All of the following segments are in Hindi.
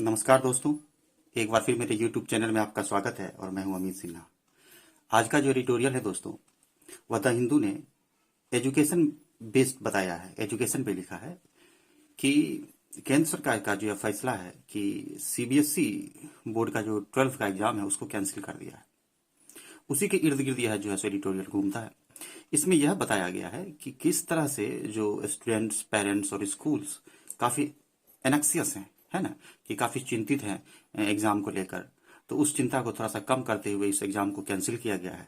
नमस्कार दोस्तों। एक बार फिर मेरे YouTube चैनल में आपका स्वागत है और मैं हूं अमित सिन्हा। आज का जो एडिटोरियल है दोस्तों, वह द हिंदू ने एजुकेशन बेस्ड बताया है, एजुकेशन पे लिखा है कि केंद्र सरकार का जो यह फैसला है कि सीबीएसई बोर्ड का जो 12th का एग्जाम है उसको कैंसिल कर दिया है, उसी के इर्द गिर्द यह जो है एडिटोरियल घूमता है। इसमें यह बताया गया है कि किस तरह से जो स्टूडेंट्स, पेरेंट्स और स्कूल्स काफी एनेक्सियस हैं, है ना, कि काफी चिंतित हैं एग्जाम को लेकर। तो उस चिंता को थोड़ा सा कम करते हुए इस एग्जाम को कैंसिल किया गया है।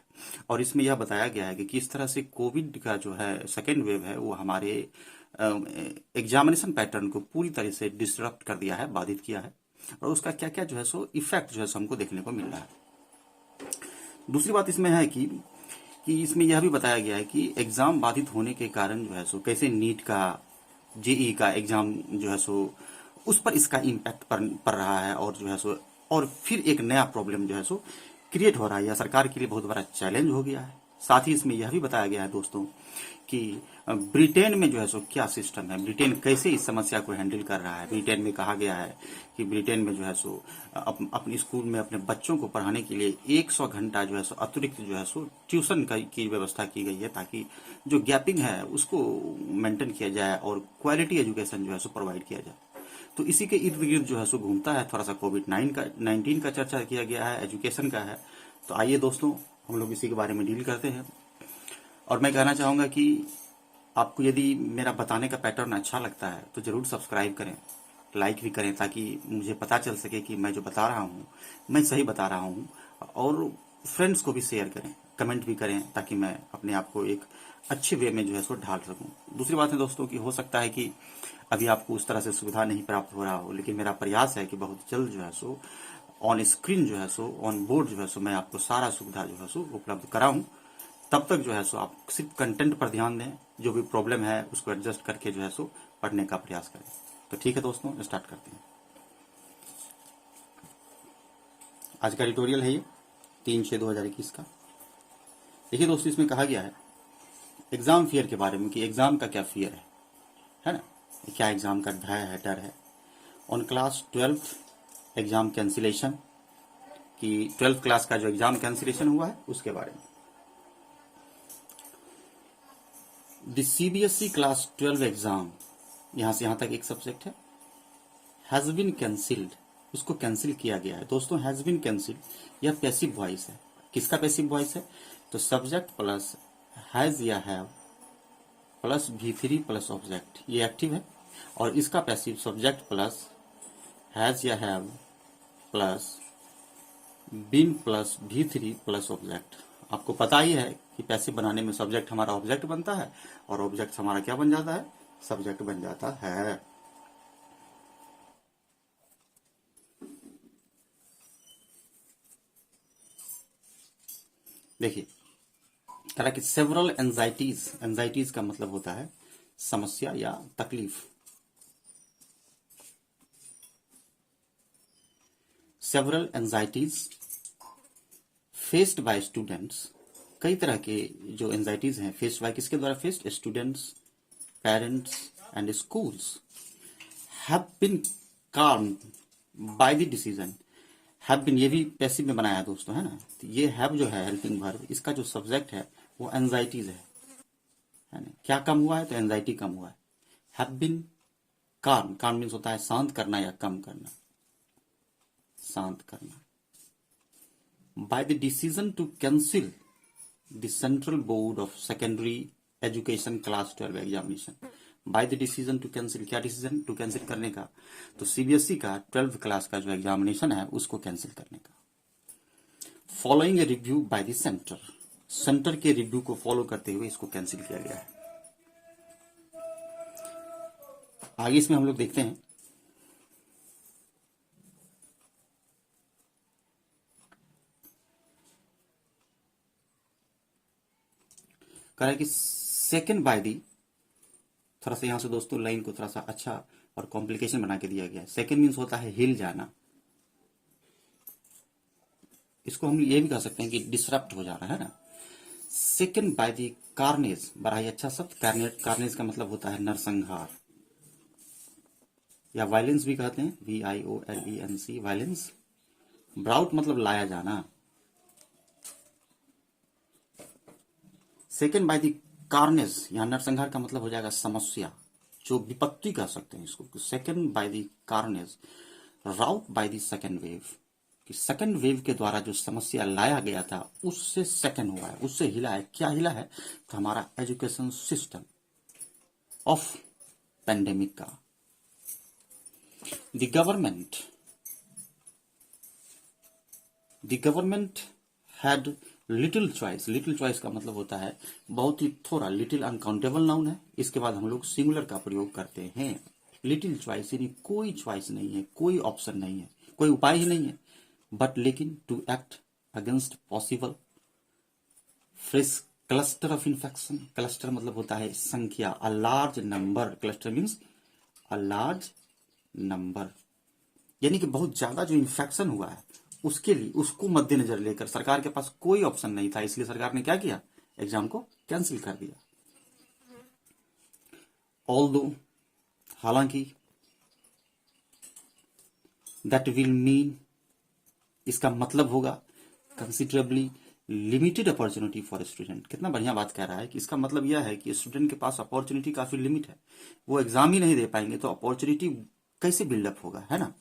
और इसमें यह बताया गया है कि किस तरह से कोविड का जो है सेकेंड वेव है वो हमारे एग्जामिनेशन पैटर्न को पूरी तरह से डिस्टर्ब कर दिया है, बाधित किया है, और उसका क्या क्या जो है सो इफेक्ट जो है सो हमको देखने को मिल रहा है। दूसरी बात इसमें है कि इसमें यह भी बताया गया है कि एग्जाम बाधित होने के कारण जो है सो कैसे नीट का, जेई का एग्जाम जो है सो उस पर इसका इम्पैक्ट पड़ रहा है, और जो है सो और फिर एक नया प्रॉब्लम जो है सो क्रिएट हो रहा है, या सरकार के लिए बहुत बड़ा चैलेंज हो गया है। साथ ही इसमें यह भी बताया गया है दोस्तों कि ब्रिटेन में जो है सो क्या सिस्टम है, ब्रिटेन कैसे इस समस्या को हैंडल कर रहा है। ब्रिटेन में कहा गया है कि ब्रिटेन में जो है सो अपने स्कूल में अपने बच्चों को पढ़ाने के लिए 100 घंटा जो है सो अतिरिक्त जो है सो ट्यूशन की व्यवस्था की गई है, ताकि जो गैपिंग है उसको मेंटेन किया जाए और क्वालिटी एजुकेशन जो है सो प्रोवाइड किया जाए। तो इसी के इर्द गिर्द जो है सो घूमता है, थोड़ा सा कोविड-19 का चर्चा किया गया है, एजुकेशन का है। तो आइए दोस्तों, हम लोग इसी के बारे में डील करते हैं। और मैं कहना चाहूंगा कि आपको यदि मेरा बताने का पैटर्न अच्छा लगता है तो जरूर सब्सक्राइब करें, लाइक भी करें, ताकि मुझे पता चल सके कि मैं जो बता रहा हूँ मैं सही बता रहा हूँ। और फ्रेंड्स को भी शेयर करें, कमेंट भी करें, ताकि मैं अपने आप को एक अच्छे वे में जो है सो ढाल सकूं। दूसरी बात है दोस्तों कि हो सकता है कि अभी आपको उस तरह से सुविधा नहीं प्राप्त हो रहा हो, लेकिन मेरा प्रयास है कि बहुत जल्द जो है सो ऑन स्क्रीन जो है सो, ऑन बोर्ड जो है सो मैं आपको सारा सुविधा जो है सो उपलब्ध कराऊं। तब तक जो है सो आप सिर्फ कंटेंट पर ध्यान दें, जो भी प्रॉब्लम है उसको एडजस्ट करके जो है सो पढ़ने का प्रयास करें। तो ठीक है दोस्तों, स्टार्ट करते हैं। आज का एडिटोरियल है ये 3/6/2021 का। देखिए दोस्तों, इसमें कहा गया है एग्जाम फियर के बारे में कि एग्जाम का क्या फियर है ना, क्या एग्जाम का भय है, डर है। On class 12th exam cancellation, कि 12th क्लास का जो एग्जाम कैंसिलेशन हुआ है उसके बारे में। द सीबीएसई क्लास 12 एग्जाम, यहां से यहां तक एक सब्जेक्ट है, हैज बीन कैंसिल्ड, उसको कैंसिल किया गया है। दोस्तों हैज बीन कैंसिल्ड यह पैसिव वॉइस है। किसका पैसिव वॉइस है? तो सब्जेक्ट प्लस हैज या have plus V3 plus object, ये एक्टिव है। और इसका पैसिव सब्जेक्ट प्लस हैज या have plus been plus V3 plus object. आपको पता ही है कि पैसिव बनाने में सब्जेक्ट हमारा ऑब्जेक्ट बनता है, और ऑब्जेक्ट हमारा क्या बन जाता है? सब्जेक्ट बन जाता है। देखिए, कह रहा कि सेवरल एंजाइटीज, एंजाइटीज का मतलब होता है समस्या या तकलीफ। Several anxieties faced by students, कई तरह के जो एंजाइटीज हैं फेस्ड बाय, किसके द्वारा faced? Students, parents and schools have been calmed by the decision. Have been ये भी पैसिव में बनाया है दोस्तों, है ना। तो ये हैव जो है हेल्पिंग वर्ब, इसका जो सब्जेक्ट है वो एंजाइटीज है ना। क्या कम हुआ है? तो एंजाइटी कम हुआ है। Have been calm, calm means होता है शांत करना या कम करना, शांत करना। By the decision to cancel the central board of secondary education class 12 examination. By the decision to cancel, क्या डिसीजन? टू कैंसिल करने का। तो सीबीएसई का 12th क्लास का जो एग्जामिनेशन है उसको कैंसिल करने का। Following a review by the centre, centre के रिव्यू को फॉलो करते हुए इसको कैंसिल किया गया है। आगे इसमें हम लोग देखते हैं कह रहा है कि सेकेंड बाय दी, थोड़ा सा यहां से दोस्तों लाइन को थोड़ा सा अच्छा और कॉम्प्लिकेशन बना के दिया गया है। सेकेंड मीन्स होता है हिल जाना, इसको हम ये भी कह सकते हैं कि डिसरप्ट हो जाना, है ना। सेकेंड बाय दी कार्नेज, बड़ा ही अच्छा शब्द। कार्नेज का मतलब होता है नरसंहार। या वायलेंस भी कहते हैं, VIOLENC, वायलेंस। ब्राउट मतलब लाया जाना। सेकेंड बाय द कार्नेज, यहां नरसंहार का मतलब हो जाएगा समस्या, जो विपत्ति कह सकते हैं इसको। Second by the carnage, route by the second wave, कि सेकेंड वेव के द्वारा जो समस्या लाया गया था उससे सेकेंड हुआ है, उससे हिला है। क्या हिला है? तो हमारा एजुकेशन सिस्टम ऑफ पेंडेमिक का। The government had little choice. Little choice का मतलब होता है बहुत ही थोड़ा। लिटिल अनकाउंटेबल नाउन है, इसके बाद हम लोग सिंगुलर का प्रयोग करते हैं। लिटिल चॉइस यानी कोई चॉइस नहीं है, कोई ऑप्शन नहीं है, कोई उपाय ही नहीं है। बट लेकिन to act against possible fresh cluster of infection. Cluster मतलब होता है संख्या, a large number. Cluster means a large number, यानी कि बहुत ज्यादा जो इन्फेक्शन हुआ है उसके लिए, उसको मद्देनजर लेकर सरकार के पास कोई ऑप्शन नहीं था, इसलिए सरकार ने क्या किया? एग्जाम को कैंसिल कर दिया। ऑल्दो, हालांकि, दैट विल मीन, इसका मतलब होगा considerably limited opportunity for student. कितना बढ़िया बात कह रहा है कि इसका मतलब यह है कि स्टूडेंट के पास अपॉर्चुनिटी काफी लिमिट है, वो एग्जाम ही नहीं दे पाएंगे तो अपॉर्चुनिटी कैसे बिल्डअप होगा, है ना।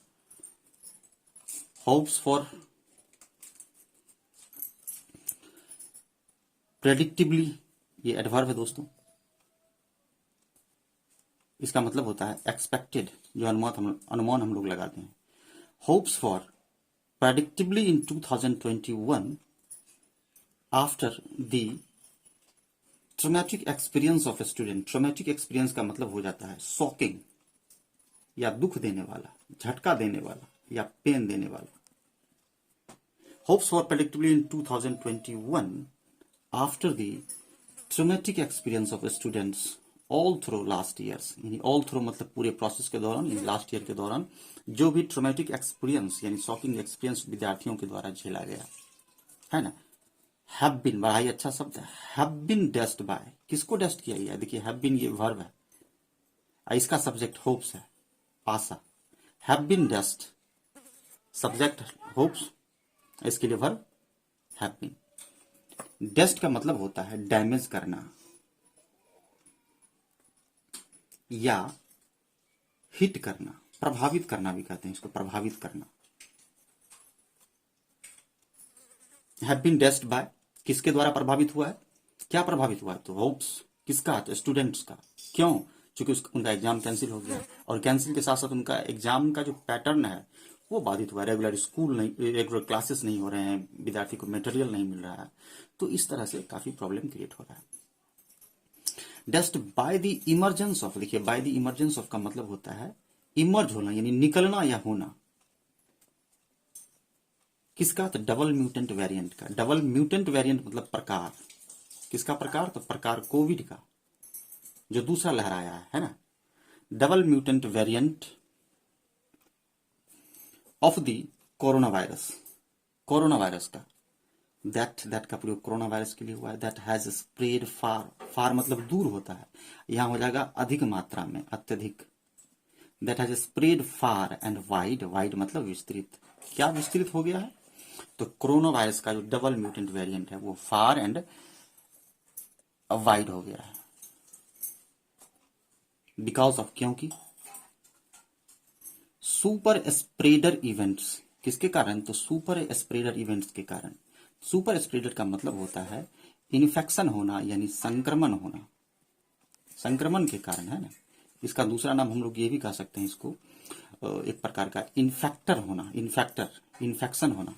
होप्स फॉर प्रेडिक्टिबली, ये एडवर्ब है दोस्तों, इसका मतलब होता है एक्सपेक्टेड, जो अनुमान हम लोग लगाते हैं। Hopes for predictably in 2021 after the traumatic experience of a student. Traumatic experience का मतलब हो जाता है शॉकिंग, या दुख देने वाला, झटका देने वाला, या पेन देने वाला। Hopes for predictably in 2021 after the traumatic experience of students all through last years, यानी ऑल थ्रू मतलब पूरे प्रोसेस के दौरान, यानी लास्ट ईयर के दौरान जो भी ट्रोमैटिक एक्सपीरियंस यानी शॉकिंग एक्सपीरियंस विद्यार्थियों के द्वारा झेला गया है ना। हैव बीन, बड़ा ही अच्छा शब्द है, हैव बीन डस्ट बाय। किसको डस्ट किया गया? देखिए हैव बीन ये वर्ब है, इसका सब्जेक्ट होप्स है, आशा। Have been dashed, subject hopes, इसके लिए वर्ब हैव बीन। डस्ट का मतलब होता है डैमेज करना या हिट करना, प्रभावित करना भी कहते हैं इसको, प्रभावित करना। हैव बीन डस्ट बाय, किसके द्वारा प्रभावित हुआ है? क्या प्रभावित हुआ है? तो होप्स किसका? तो स्टूडेंट्स का। क्यों? क्योंकि उनका एग्जाम कैंसिल हो गया, और कैंसिल के साथ साथ उनका एग्जाम का जो पैटर्न है वो बाधित हुआ है। रेगुलर स्कूल नहीं, रेगुलर क्लासेस नहीं हो रहे हैं, विद्यार्थी को मटेरियल नहीं मिल रहा है, तो इस तरह से काफी प्रॉब्लम क्रिएट हो रहा है। Dust by the emergence of, देखिए बाय द इमरजेंस ऑफ का मतलब होता है इमर्ज होना, यानी निकलना या होना। किसका? तो डबल म्यूटेंट वेरिएंट का। डबल म्यूटेंट वेरिएंट मतलब प्रकार। किसका प्रकार? तो प्रकार कोविड का, जो दूसरा लहराया है ना। Double mutant variant of the corona virus, corona virus का। दैट का प्रयोग कोरोना वायरस के लिए हुआ है। दैट हैज स्प्रेड फार, फार मतलब दूर होता है, यहां हो जाएगा अधिक मात्रा में, अत्यधिक। That has spread far and wide, wide मतलब विस्तृत। क्या विस्तृत हो गया है? तो कोरोना वायरस का जो डबल म्यूटेंट वेरिएंट है वो फार एंड वाइड हो गया है। बिकॉज ऑफ, क्योंकि सुपर स्प्रेडर इवेंट्स, किसके कारण? तो सुपर स्प्रेडर इवेंट्स के कारण। सुपर स्प्रेडर का मतलब होता है इन्फेक्शन होना, यानी संक्रमण होना, संक्रमण के कारण, है ना। इसका दूसरा नाम हम लोग ये भी कह सकते हैं इसको, एक प्रकार का इन्फेक्टर होना, इन्फेक्टर, इन्फेक्शन होना,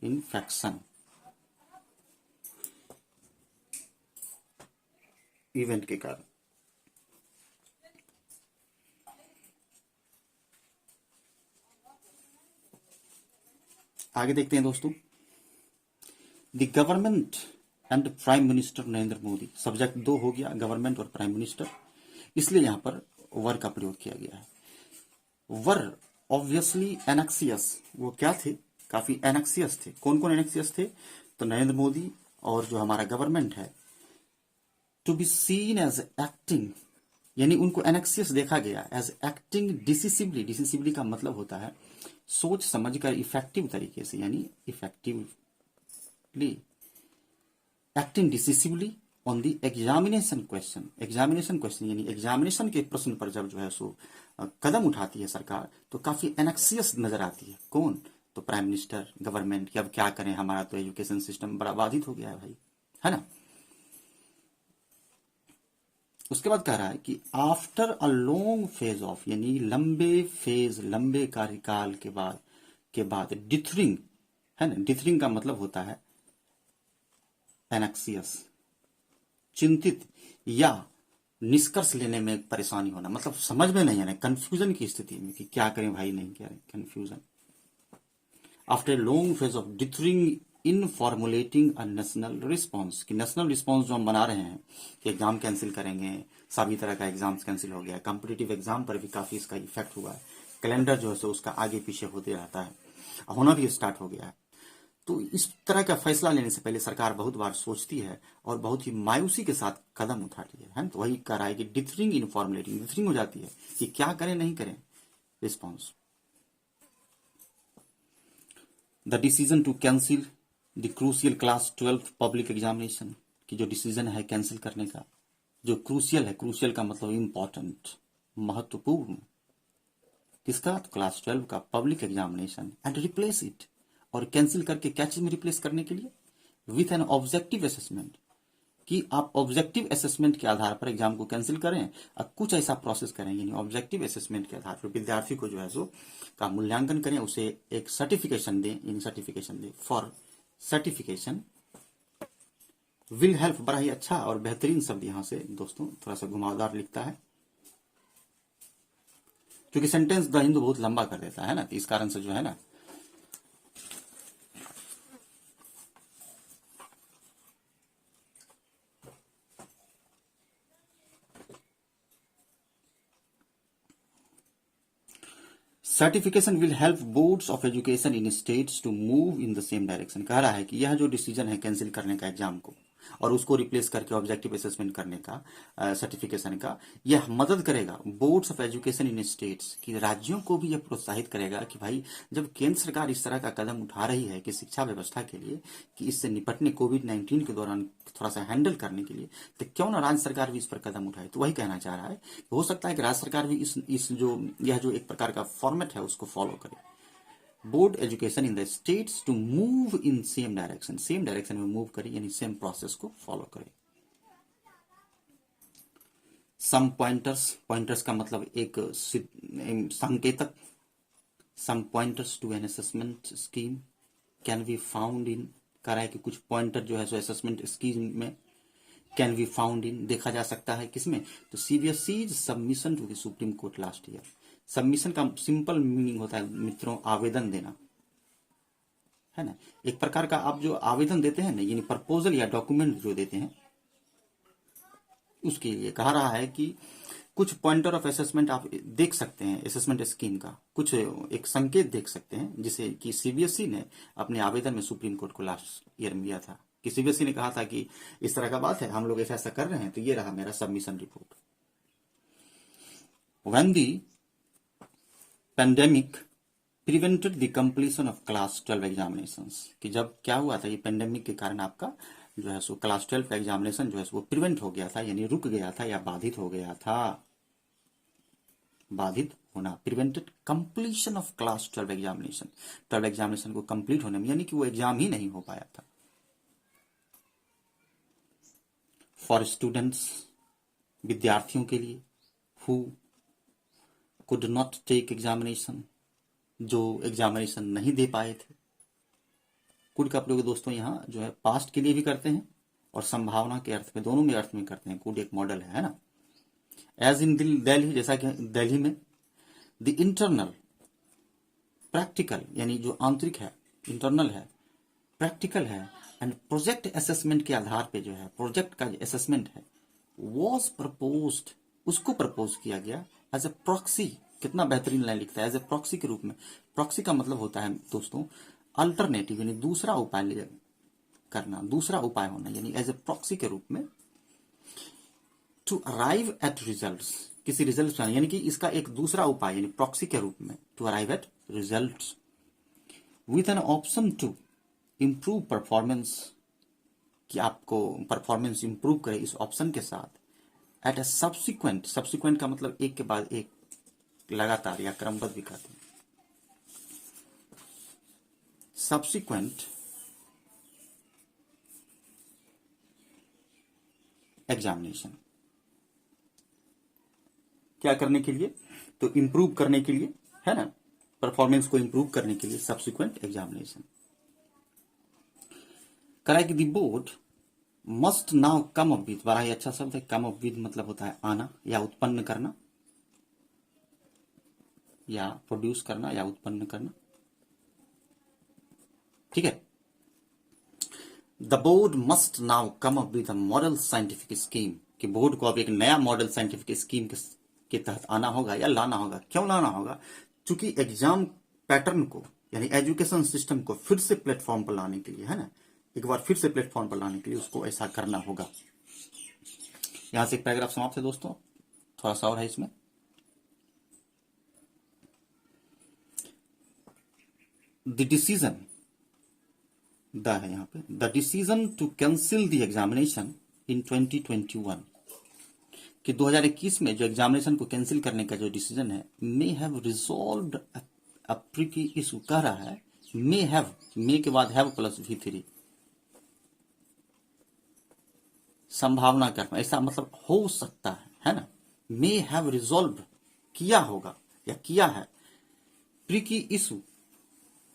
इन्फेक्शन इवेंट के कारण। आगे देखते हैं दोस्तों। The government and prime minister Narendra Modi, subject दो हो गया, गवर्नमेंट और प्राइम मिनिस्टर, इसलिए यहां पर वर का प्रयोग किया गया है। वर ऑब्वियसली एनेक्सियस, वो क्या थे? काफी एनेक्सियस थे। कौन कौन एनेक्सियस थे? तो नरेंद्र मोदी और जो हमारा गवर्नमेंट है, to be seen as acting यानी उनको एनेक्सियस देखा गया एज एक्टिंग डिसिसिवली। डिसिसिवली का मतलब होता है सोच समझकर इफेक्टिव तरीके से, यानी effectively acting decisively on the examination question. Examination question यानी एग्जामिनेशन के प्रश्न पर जब जो है सो कदम उठाती है सरकार तो काफी एनेक्सियस नजर आती है। कौन? तो प्राइम मिनिस्टर, गवर्नमेंट कि अब क्या करें, हमारा तो एजुकेशन सिस्टम बड़ा बाधित हो गया है भाई, है ना। उसके बाद कह रहा है कि after a long phase of, यानी लंबे कार्यकाल के बाद डिथरिंग, है ना। डिथरिंग का मतलब होता है एनेक्सियस, चिंतित या निष्कर्ष लेने में परेशानी होना, मतलब समझ में नहीं आना, कंफ्यूजन की स्थिति में कि क्या करें भाई, नहीं करें, confusion. After long phase of dithering in formulating a national response, कि नेशनल रिस्पॉन्स जो हम बना रहे हैं कि एग्जाम कैंसिल करेंगे, सभी तरह का एग्जाम्स कैंसिल हो गया, कॉम्पिटिटिव एग्जाम पर भी काफी इसका इफेक्ट हुआ है, कैलेंडर जो है सो उसका आगे पीछे होते रहता है, होना भी स्टार्ट हो गया है। तो इस तरह का फैसला लेने से पहले सरकार बहुत बार सोचती है और बहुत ही मायूसी के साथ कदम उठाती है। तो वही कह रहा है कि डिथरिंग इन फॉर्मुलेटिंग, डिथरिंग हो जाती है कि क्या करें नहीं करें response. The decision to cancel the crucial class 12 public examination, की जो डिसीजन है कैंसिल करने का, जो क्रूशियल है, क्रूशियल का मतलब इम्पोर्टेंट, महत्वपूर्ण, किसका? तो क्लास 12 का public examination, and replace it, और कैंसिल करके क्या चीज में रिप्लेस करने के लिए? विथ एन ऑब्जेक्टिव असेसमेंट, कि आप ऑब्जेक्टिव असेसमेंट के आधार पर एग्जाम को कैंसिल करें और कुछ ऐसा प्रोसेस करें, यानी ऑब्जेक्टिव असेसमेंट के आधार पर विद्यार्थी को जो है सो का मूल्यांकन करें, उसे एक सर्टिफिकेशन दें, यानी सर्टिफिकेशन दें। फॉर सर्टिफिकेशन विल हेल्प, बड़ा ही अच्छा और बेहतरीन शब्द यहां से दोस्तों थोड़ा सा घुमावदार लिखता है, क्योंकि सेंटेंस द हिंदू बहुत लंबा कर देता है ना, तो इस कारण से जो है ना certification will help boards of education in states to move in the same direction. कह रहा है कि यह जो डिसीजन है कैंसिल करने का एग्जाम को और उसको रिप्लेस करके ऑब्जेक्टिव असेसमेंट करने का, सर्टिफिकेशन का, यह मदद करेगा boards of education in states, कि राज्यों को भी यह प्रोत्साहित करेगा कि भाई जब केंद्र सरकार इस तरह का कदम उठा रही है कि शिक्षा व्यवस्था के लिए, कि इससे निपटने कोविड-19 के दौरान थोड़ा सा हैंडल करने के लिए, तो क्यों ना राज्य सरकार भी इस पर कदम उठाए। तो वही कहना चाह रहा है कि हो सकता है कि राज्य सरकार भी इस जो यह जो एक प्रकार का फॉर्मेट है उसको फॉलो करे। Board education in the states to move in same direction, same direction में मूव करे, यानी सेम प्रोसेस को फॉलो करे। सम पॉइंटर्स, पॉइंटर्स का मतलब एक संकेतक, some pointers to an assessment scheme can be found in, कह रहा है कि कुछ पॉइंटर जो है सो असेसमेंट स्कीम में कैन बी फाउंड इन, देखा जा सकता है किसमें? तो CBSE submission to the Supreme Court last year. Submission का सिंपल मीनिंग होता है मित्रों आवेदन देना, है ना। एक प्रकार का आप जो आवेदन देते हैं ना, यानी प्रपोजल या डॉक्यूमेंट जो देते हैं, उसके लिए कहा रहा है कि कुछ पॉइंटर ऑफ असेसमेंट आप देख सकते हैं, असेसमेंट स्कीम का कुछ एक संकेत देख सकते हैं, जिसे कि सीबीएसई ने अपने आवेदन में सुप्रीम कोर्ट को लास्ट ईयर में दिया था, कि सीबीएसई ने कहा था कि इस तरह का बात है, हम लोग ऐसा कर रहे हैं, तो ये रहा मेरा submission report. When the pandemic prevented the completion of class 12 examinations, कि जब क्या हुआ था, ये पेंडेमिक के कारण आपका जो है सो क्लास 12 का एग्जामिनेशन जो है वो प्रिवेंट हो गया था, यानी रुक गया था या बाधित हो गया था। बाधित होना, prevented completion of class 12 examination, 12 examination को कंप्लीट होने में, यानी कि वो एग्जाम ही नहीं हो पाया था। फॉर स्टूडेंट्स, विद्यार्थियों के लिए, who could not take examination, जो एग्जामिनेशन नहीं दे पाए थे। कुड का प्रयोग दोस्तों यहाँ जो है पास्ट के लिए भी करते हैं और संभावना के अर्थ में, दोनों में अर्थ में करते हैं। कुड एक मॉडल है ना। एज इन दिल्ली, जैसा कि दिल्ली में, द इंटरनल प्रैक्टिकल, यानी जो आंतरिक है, इंटरनल है, प्रैक्टिकल है, एंड प्रोजेक्ट असेसमेंट के आधार पे जो है प्रोजेक्ट का जो असेसमेंट है वॉज प्रपोज्ड, उसको प्रपोज किया गया एज ए प्रॉक्सी। कितना बेहतरीन लाइन लिखता है, एज ए प्रॉक्सी के रूप में। प्रॉक्सी का मतलब होता है दोस्तों अल्टरनेटिव, यानी दूसरा उपाय करना, दूसरा उपाय होना, यानी एज ए प्रॉक्सी के रूप में टू अराइव एट रिजल्ट्स, किसी रिजल्ट पर, यानी कि इसका एक दूसरा उपाय यानी प्रॉक्सी के रूप में, to arrive at results with an option to improve performance, कि आपको परफॉर्मेंस इंप्रूव करे इस ऑप्शन के साथ, एट ए सब्सिक्वेंट, सब्सिक्वेंट का मतलब एक के बाद एक, लगातार या क्रमबद्ध भी कहते हैं, सब्सिक्वेंट एग्जामिनेशन, क्या करने के लिए, तो इंप्रूव करने के लिए, है ना, परफॉर्मेंस को इंप्रूव करने के लिए सब्सिक्वेंट एग्जामिनेशन। करा कि the board must now come up with, बड़ा ही अच्छा शब्द है, कम अप विद मतलब होता है आना या उत्पन्न करना या प्रोड्यूस करना या उत्पन्न करना, ठीक है। The board must now come up with a model scientific scheme, कि बोर्ड को अब एक नया मॉडल साइंटिफिक स्कीम के तहत आना होगा या लाना होगा। क्यों लाना होगा? चूंकि एग्जाम पैटर्न को यानी एजुकेशन सिस्टम को फिर से प्लेटफॉर्म पर लाने के लिए, है ना, एक बार फिर से प्लेटफॉर्म पर लाने के लिए उसको ऐसा करना होगा। यहां से एक पैराग्राफ समाप्त है दोस्तों, थोड़ा सा और है इसमें। द डिसीजन, द है यहां पे, the decision to cancel the examination in 2021, कि 2021 में जो एग्जामिनेशन को कैंसिल करने का जो डिसीजन है, may have resolved a tricky issue, कह रहा है मे हैव, मे के बाद हैव प्लस V3, संभावना करना, ऐसा मतलब हो सकता है ना, मे हैव रिजॉल्व किया होगा या किया है, प्रिकी इशू,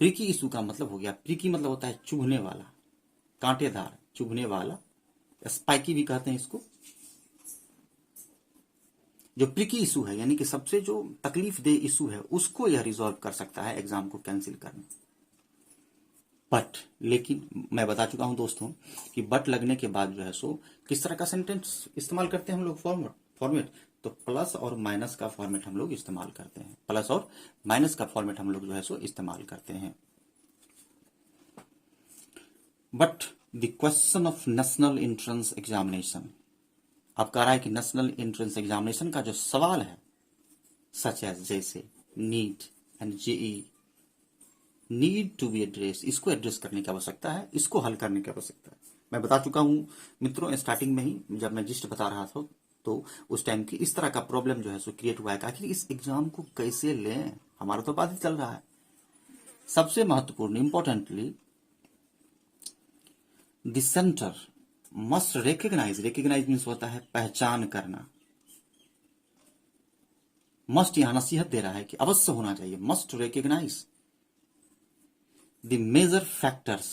प्रिकी इशू का मतलब हो गया, प्रिकी मतलब होता है चुभने वाला, कांटेदार, चुभने वाला, स्पाइकी भी कहते हैं इसको। जो प्रिकी इशू है यानी कि सबसे जो तकलीफ दे इशू है उसको यह रिजॉल्व कर सकता है एग्जाम को कैंसिल करना। बट, लेकिन मैं बता चुका हूं दोस्तों कि बट लगने के बाद जो है सो किस तरह का सेंटेंस इस्तेमाल करते हैं हम लोग, फॉर्मेट, तो प्लस और माइनस का फॉर्मेट हम लोग इस्तेमाल करते हैं, प्लस और माइनस का फॉर्मेट हम लोग जो है सो इस्तेमाल करते हैं। But the question of national entrance examination, अब कह रहा है कि नेशनल एंट्रेंस एग्जामिनेशन का जो सवाल है, सच एज जैसे NEET and JEE, need to be address, इसको एड्रेस करने की आवश्यकता है, इसको हल करने की आवश्यकता है। मैं बता चुका हूं मित्रों स्टार्टिंग में ही, जब मैं जिस्ट बता रहा था तो उस टाइम की इस तरह का प्रॉब्लम जो है सो क्रिएट हुआ है, आखिर इस एग्जाम को कैसे लें, हमारा तो बात ही चल रहा है। सबसे महत्वपूर्ण importantly, the centre must recognise, recognise means होता है पहचान करना, मस्ट यहां नसीहत दे रहा है कि अवश्य होना चाहिए, must recognise the major factors,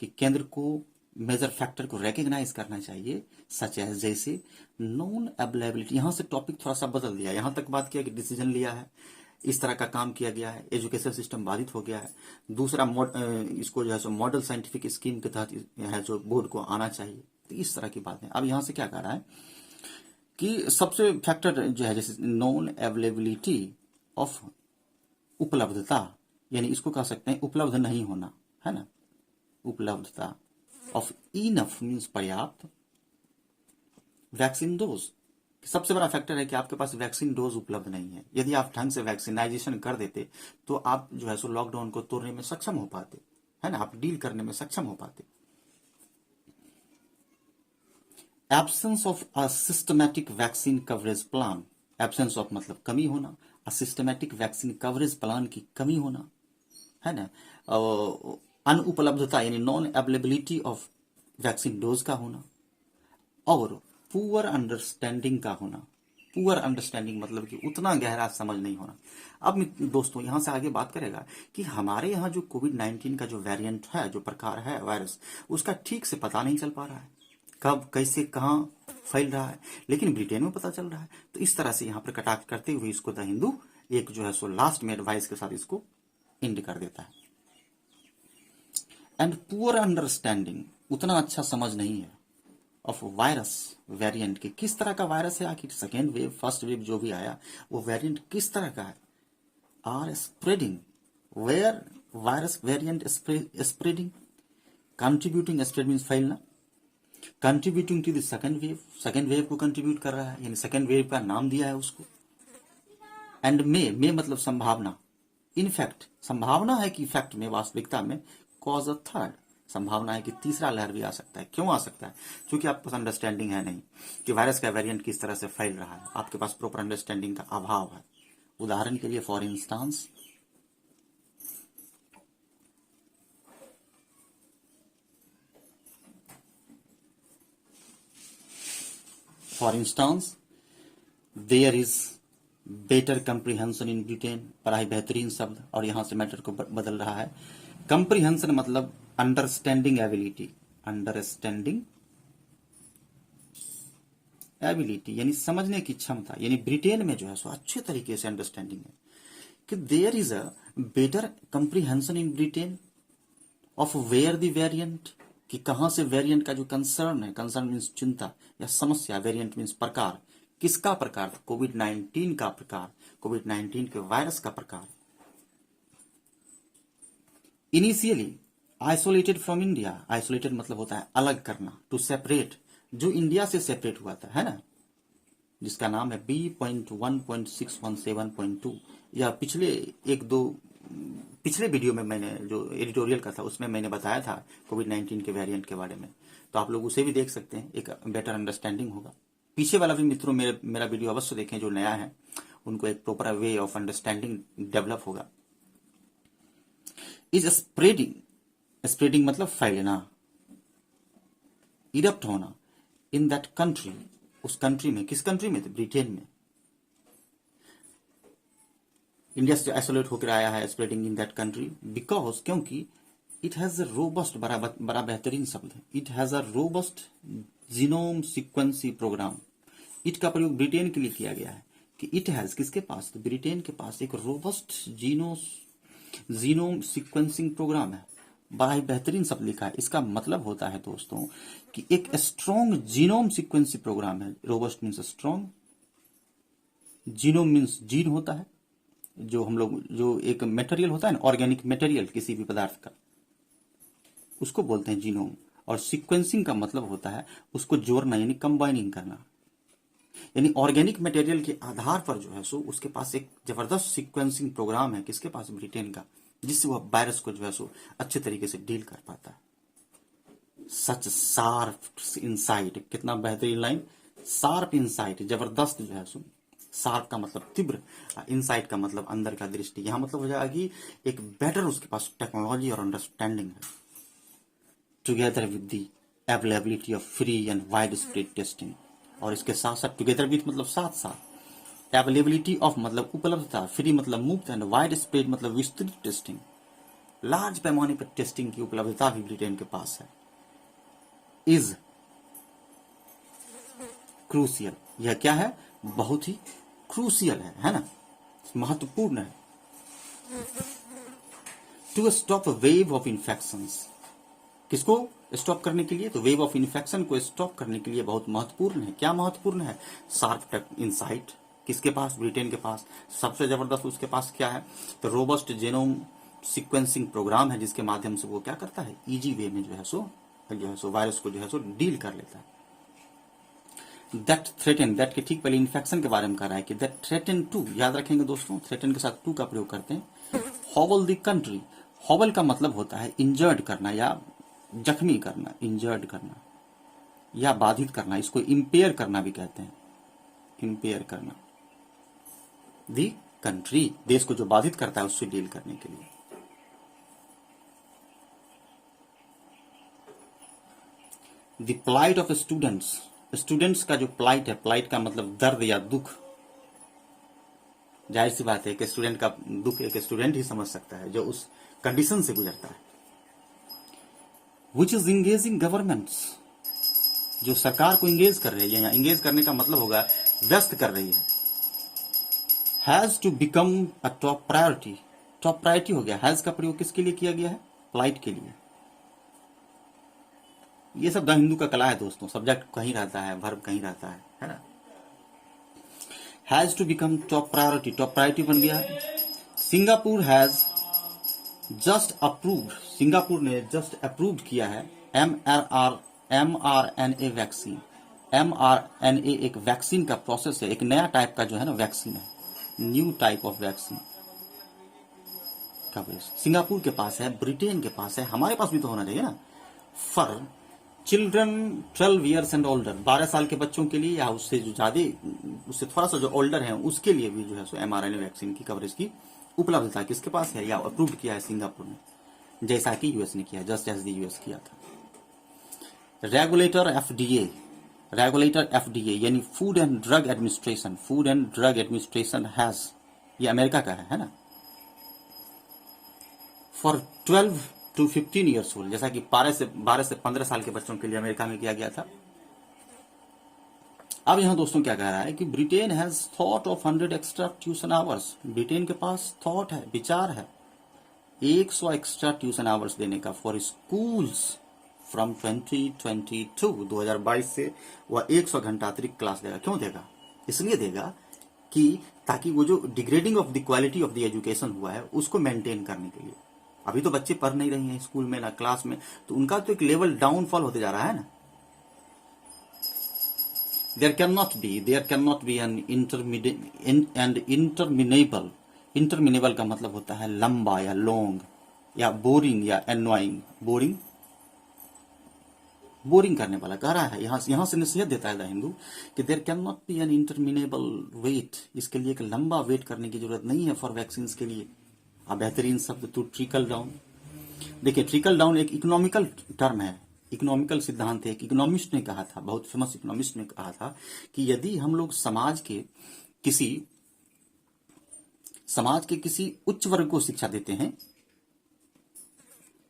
कि केंद्र को मेजर फैक्टर को रिकग्नाइज करना चाहिए, सच है जैसे नॉन अवेलेबिलिटी, यहां से टॉपिक थोड़ा सा बदल दिया, यहां तक बात किया कि डिसीजन लिया है, इस तरह का काम किया गया है, एजुकेशन सिस्टम बाधित हो गया है, दूसरा इसको जो है सो मॉडल साइंटिफिक स्कीम के तहत है जो बोर्ड को आना चाहिए, तो इस तरह की बात है। अब यहां से क्या कह रहा है कि सबसे फैक्टर जो है जैसे नॉन अवेलेबिलिटी ऑफ, उपलब्धता, यानी इसको कह सकते हैं उपलब्ध नहीं होना, है ना, उपलब्धता ऑफ इनफ मीन्स पर्याप्त, वैक्सीन डोज, सबसे बड़ा फैक्टर है कि आपके पास वैक्सीन डोज उपलब्ध नहीं है। यदि आप ढंग से वैक्सीनाइजेशन कर देते तो आप जो है सो लॉकडाउन को तोड़ने में सक्षम हो पाते, है ना, आप डील करने में सक्षम हो पाते। Absence of a systematic vaccine coverage plan, absence of मतलब कमी होना, a systematic vaccine coverage plan की कमी होना, है ना, अनुपलब्धता यानी non availability of vaccine dose का होना, और पुअर अंडरस्टैंडिंग का होना। पुअर अंडरस्टैंडिंग मतलब कि उतना गहरा समझ नहीं होना। अब दोस्तों यहां से आगे बात करेगा कि हमारे यहाँ जो कोविड-19 का जो वेरिएंट है, जो प्रकार है वायरस, उसका ठीक से पता नहीं चल पा रहा है, कब कैसे कहाँ फैल रहा है, लेकिन ब्रिटेन में पता चल रहा है। तो इस तरह से यहाँ पर कटाक्ष करते हुए इसको द हिंदू एक जो है सो लास्ट में एडवाइस के साथ इसको एंड कर देता है। एंड पुअर अंडरस्टैंडिंग, उतना अच्छा समझ नहीं है, ऑफ वायरस वेरिएंट की, किस तरह का वायरस है, आखिर सेकेंड वेव फर्स्ट वेव जो भी आया वो वेरिएंट किस तरह का है, are spreading, where virus variant spreading, contributing, spread means फैलना, contributing to the second wave को कंट्रीब्यूट कर रहा है, यानी सेकेंड वेव का नाम दिया है उसको। एंड मे मतलब संभावना, इनफैक्ट संभावना है कि फैक्ट में, वास्तविकता में, कॉज अ थर्ड, संभावना है कि तीसरा लहर भी आ सकता है। क्यों आ सकता है? क्योंकि आपके पास अंडरस्टैंडिंग है नहीं कि वायरस का वेरिएंट किस तरह से फैल रहा है, आपके पास प्रॉपर अंडरस्टैंडिंग का अभाव है। उदाहरण के लिए for instance there is better comprehension in Britain. बड़ा ही बेहतरीन शब्द, और यहां से मैटर को बदल रहा है। कंप्रीहेंशन मतलब अंडरस्टैंडिंग एबिलिटी, यानी समझने की क्षमता। यानी ब्रिटेन में जो है सो अच्छे तरीके से अंडरस्टैंडिंग है कि there is a better comprehension in Britain of where the variant, कि कहां से वेरिएंट का जो कंसर्न है, कंसर्न मीन्स चिंता या समस्या, वेरिएंट मीन्स प्रकार, किसका प्रकार? कोविड-19 का प्रकार, कोविड-19 के वायरस का प्रकार। Initially isolated from India, isolated मतलब होता है अलग करना, टू सेपरेट, जो इंडिया से सेपरेट हुआ था, है ना, जिसका नाम है B.1.617.2। या पिछले वीडियो में मैंने जो एडिटोरियल का था उसमें मैंने बताया था कोविड-19 के वेरिएंट के बारे में, तो आप लोग उसे भी देख सकते हैं, एक बेटर अंडरस्टैंडिंग होगा। पीछे वाला भी मित्रों मेरा वीडियो अवश्य देखें, जो नया है उनको एक proper way of understanding develop होगा। इज स्प्रेडिंग मतलब फैलना, इरप्ट होना, इन दैट कंट्री, उस कंट्री में। किस कंट्री में? ब्रिटेन में। इंडिया से आइसोलेट होकर आया है, spreading in that country because, क्योंकि इट हैज अ रोबस्ट, बड़ा बेहतरीन शब्द है, it has a robust genome sequencing programme. It का प्रयोग ब्रिटेन के लिए किया गया है कि इट हैज, किसके पास? तो ब्रिटेन के पास एक रोबस्ट जीनोम सीक्वेंसिंग प्रोग्राम है। बड़ा ही बेहतरीन शब्द लिखा है। इसका मतलब होता है दोस्तों कि एक स्ट्रॉन्ग जीनोम सीक्वेंसी प्रोग्राम है। Robust means strong, genome means gene होता है, जो हम लोग, जो एक मटेरियल होता है ना, ऑर्गेनिक मटेरियल किसी भी पदार्थ का, उसको बोलते हैं जीनोम। और सीक्वेंसिंग का मतलब होता है उसको जोड़ना, यानी कंबाइनिंग करना। यानी ऑर्गेनिक मटेरियल के आधार पर जो है सो उसके पास एक जबरदस्त सीक्वेंसिंग प्रोग्राम है, किसके पास? ब्रिटेन का, जिससे वह वायरस को जो है सो अच्छे तरीके से डील कर पाता है। सच शार्प इनसाइट, कितना बेहतरीन लाइन, शार्प इनसाइट, जबरदस्त जो है सो, शार्प का मतलब तीव्र, इनसाइट का मतलब अंदर का दृष्टि। यहां मतलब हो जाएगा कि एक बेटर उसके पास टेक्नोलॉजी और अंडरस्टैंडिंग है। Together with the availability of free and wide spread testing, और इसके साथ साथ टुगेदर विथ मतलब साथ साथ, अवेलेबिलिटी ऑफ मतलब उपलब्धता, फ्री मतलब मुफ्त, एंड वाइड स्प्रेड मतलब विस्तृत टेस्टिंग, लार्ज पैमाने पर टेस्टिंग की उपलब्धता भी ब्रिटेन के पास है। इज क्रूसियल, यह क्या है? बहुत ही क्रूसियल है ना, महत्वपूर्ण है। To stop wave of infections, किसको स्टॉप करने के लिए? तो वेव ऑफ इन्फेक्शन को स्टॉप करने के लिए बहुत महत्वपूर्ण है। क्या महत्वपूर्ण है? शार्प इनसाइट, किसके पास? ब्रिटेन के पास। सबसे जबरदस्त उसके पास क्या है? तो रोबस्ट जेनोम सीक्वेंसिंग प्रोग्राम है, जिसके माध्यम से वो क्या करता है? इजी वे में जो है सो वायरस को जो है सो डील कर लेता है। दैट थ्रेटन, दैट के ठीक पहले इन्फेक्शन के बारे में कह रहा है कि दैट थ्रेटन टू, याद रखेंगे दोस्तों, थ्रेटन के साथ टू का प्रयोग करते हैं। हॉबल द कंट्री, हॉबल का मतलब होता है इंजर्ड करना या जख्मी करना, इंजर्ड करना या बाधित करना, इसको इंपेयर करना भी कहते हैं, इंपेयर करना। दी कंट्री, देश को जो बाधित करता है उससे डील करने के लिए। The plight of students, students का जो प्लाइट है, प्लाइट का मतलब दर्द या दुख। जाहिर सी बात है कि स्टूडेंट का दुख एक स्टूडेंट ही समझ सकता है जो उस कंडीशन से गुजरता है। विच इज इंगेजिंग गवर्नमेंट्स, जो सरकार को इंगेज कर रही है, या इंगेज करने का मतलब होगा व्यस्त कर रही है। Has to become a top priority, top priority हो गया। हैज का प्रयोग किसके लिए किया गया है? प्लाइट के लिए। ये सब द हिंदू का कला है दोस्तों, सब्जेक्ट कहीं रहता है, वर्ब कहीं रहता है ना। Has to become top priority, top priority बन गया है। Singapore has just approved, Singapore ने जस्ट अप्रूव्ड किया है mRNA वैक्सीन। mRNA एक वैक्सीन का प्रोसेस है, एक नया टाइप का जो है ना वैक्सीन है, new type of vaccine coverage. Singapore के पास है, ब्रिटेन के पास है, हमारे पास भी तो होना चाहिए ना। For children 12 years and older, 12 साल के बच्चों के लिए या उससे जो ज्यादा, उससे थोड़ा सा जो ओल्डर है उसके लिए भी जो है सो mRNA वैक्सीन की कवरेज की उपलब्धता किसके पास है या अप्रूव किया है सिंगापुर ने, जैसा कि यूएस ने किया, जस्ट एज द यूएस किया था। रेगुलेटर एफडीए, रेगुलेटर एफडीए यानी food and drug administration, food and drug administration has, ये अमेरिका का है ना, फॉर 12 to 15 ईयर्स ओल्ड, जैसा कि 12 से 15 साल के बच्चों के लिए अमेरिका में किया गया था। अब यहां दोस्तों क्या कह रहा है कि Britain has thought of 100 extra tuition hours, Britain के पास थॉट है, विचार है 100 एक्स्ट्रा ट्यूशन आवर्स देने का फॉर स्कूल्स फ्रॉम 2022 से वह 100 घंटा अतिरिक्त क्लास देगा। क्यों देगा? इसलिए देगा कि ताकि वो जो degrading of the quality of the education हुआ है उसको मेंटेन करने के लिए। अभी तो बच्चे पढ़ नहीं रहे हैं स्कूल में ना क्लास में, तो उनका तो एक लेवल डाउनफॉल होते जा रहा है ना। There can not be an interminable का मतलब होता है लंबा या लॉन्ग, या बोरिंग या एनोइंग, बोरिंग करने वाला कह रहा है। यहां से नसीहत देता है द हिंदू कि there can not be an interminable wait, इसके लिए एक लंबा वेट करने की जरूरत नहीं है फॉर वैक्सीन के लिए। अब बेहतरीन शब्द टू ट्रिकल डाउन। देखिए ट्रिकल डाउन एक इकोनॉमिकल टर्म है, इकोनॉमिकल सिद्धांत है। एक इकोनॉमिस्ट ने कहा था, बहुत फेमस इकोनॉमिस्ट ने कहा था कि यदि हम लोग समाज के किसी उच्च वर्ग को शिक्षा देते हैं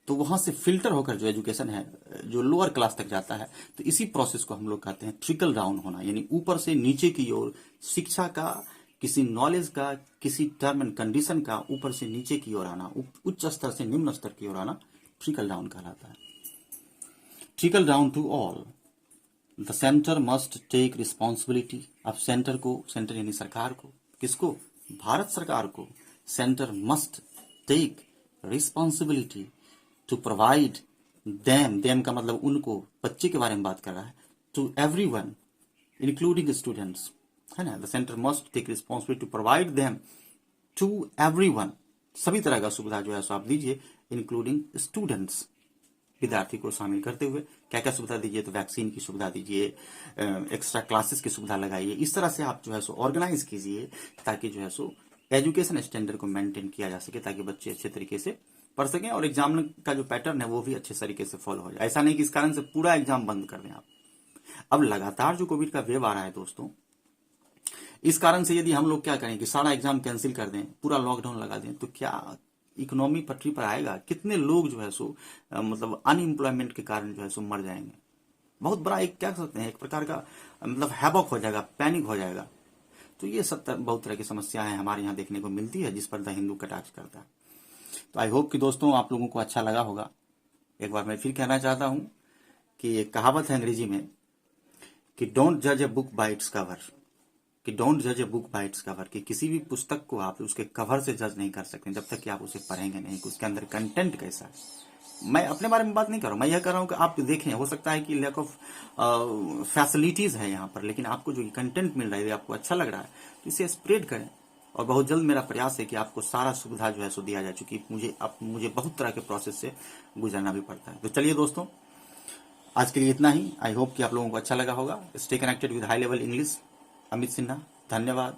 तो वहां से फिल्टर होकर जो एजुकेशन है जो लोअर क्लास तक जाता है, तो इसी प्रोसेस को हम लोग कहते हैं ट्रिकल डाउन होना, यानी ऊपर से नीचे की ओर शिक्षा का, किसी नॉलेज का, किसी टर्म एंड कंडीशन का ऊपर से नीचे की ओर आना, उच्च स्तर से निम्न स्तर की ओर आना ट्रिकल डाउन कहलाता है। Trickle down to all, the centre must take responsibility. अब सेंटर यानी सरकार को, किसको? भारत सरकार को। Centre must take responsibility to provide them का मतलब उनको, बच्चे के बारे में बात कर रहा है, टू एवरीवन इंक्लूडिंग स्टूडेंट्स, है ना। The centre must take responsibility to provide them to everyone, सभी तरह का सुविधा जो है सो आप दीजिए, इंक्लूडिंग स्टूडेंट्स, विद्यार्थी को शामिल करते हुए। क्या क्या सुविधा दीजिए? तो वैक्सीन की सुविधा दीजिए, एक्स्ट्रा क्लासेस की सुविधा लगाइए। इस तरह से आप जो है सो ऑर्गेनाइज कीजिए ताकि जो है सो एजुकेशन स्टैंडर्ड को मेंटेन किया जा सके, ताकि बच्चे अच्छे तरीके से पढ़ सकें और एग्जाम का जो पैटर्न है वो भी अच्छे तरीके से फॉलो हो जाए। ऐसा नहीं कि इस कारण से पूरा एग्जाम बंद कर दें आप। अब लगातार जो कोविड का वेव आ रहा है दोस्तों, इस कारण से यदि हम लोग क्या करें कि सारा एग्जाम कैंसिल कर दें, पूरा लॉकडाउन लगा दें, तो क्या इकोनॉमी पटरी पर आएगा? कितने लोग जो है सो मतलब अनएम्प्लॉयमेंट के कारण जो है सो मर जाएंगे। बहुत बड़ा एक क्या सकते हैं, एक प्रकार का मतलब हैवॉक हो जाएगा, पैनिक हो जाएगा। तो ये सब बहुत तरह की समस्याएं हमारे यहाँ देखने को मिलती है जिस पर द हिंदू कटाक्ष करता है। तो आई होप कि दोस्तों आप लोगों को अच्छा लगा होगा। एक बार मैं फिर कहना चाहता हूं कि एक कहावत है अंग्रेजी में कि डोंट जज a book by its cover, कि डोंट जज a book by its cover, कि किसी भी पुस्तक को आप उसके कवर से जज नहीं कर सकते जब तक कि आप उसे पढ़ेंगे नहीं कि उसके अंदर कंटेंट कैसा है। मैं अपने बारे में बात नहीं कर रहा हूं, मैं यह कर रहा हूं कि आप देखें, हो सकता है कि लैक ऑफ फैसिलिटीज है यहाँ पर, लेकिन आपको जो कंटेंट मिल रहा है आपको अच्छा लग रहा है तो इसे स्प्रेड करें। और बहुत जल्द मेरा प्रयास है कि आपको सारा सुविधा जो है सो दिया जाए, चूंकि मुझे बहुत तरह के प्रोसेस से गुजरना भी पड़ता है। तो चलिए दोस्तों, आज के लिए इतना ही। आई होप कि आप लोगों को अच्छा लगा होगा। Stay connected with high level English. Amit Sinha, धन्यवाद।